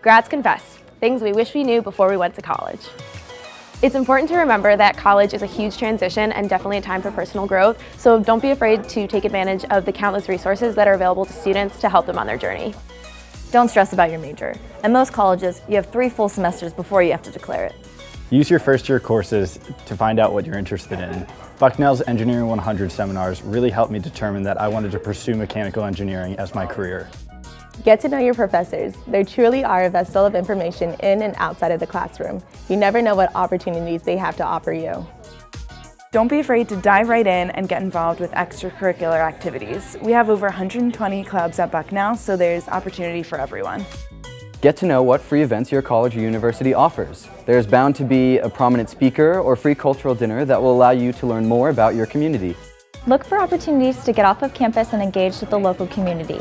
Grads confess, things we wish we knew before we went to college. It's important to remember that college is a huge transition and definitely a time for personal growth, so don't be afraid to take advantage of the countless resources that are available to students to help them on their journey. Don't stress about your major. At most colleges, you have 3 full semesters before you have to declare it. Use your first year courses to find out what you're interested in. Bucknell's Engineering 100 seminars really helped me determine that I wanted to pursue mechanical engineering as my career. Get to know your professors. They truly are a vessel of information in and outside of the classroom. You never know what opportunities they have to offer you. Don't be afraid to dive right in and get involved with extracurricular activities. We have over 120 clubs at Bucknell, so there's opportunity for everyone. Get to know what free events your college or university offers. There's bound to be a prominent speaker or free cultural dinner that will allow you to learn more about your community. Look for opportunities to get off of campus and engage with the local community.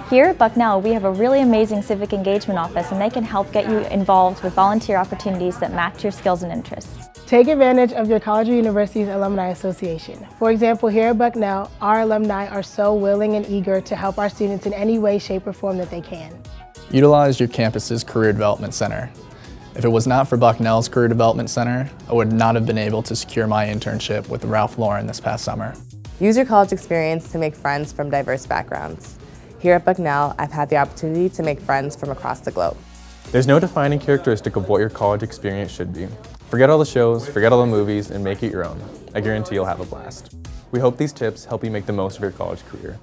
Here at Bucknell, we have a really amazing civic engagement office, and they can help get you involved with volunteer opportunities that match your skills and interests. Take advantage of your college or university's alumni association. For example, here at Bucknell, our alumni are so willing and eager to help our students in any way, shape, or form that they can. Utilize your campus's Career Development Center. If it was not for Bucknell's Career Development Center, I would not have been able to secure my internship with Ralph Lauren this past summer. Use your college experience to make friends from diverse backgrounds. Here at Bucknell, I've had the opportunity to make friends from across the globe. There's no defining characteristic of what your college experience should be. Forget all the shows, forget all the movies, and make it your own. I guarantee you'll have a blast. We hope these tips help you make the most of your college career.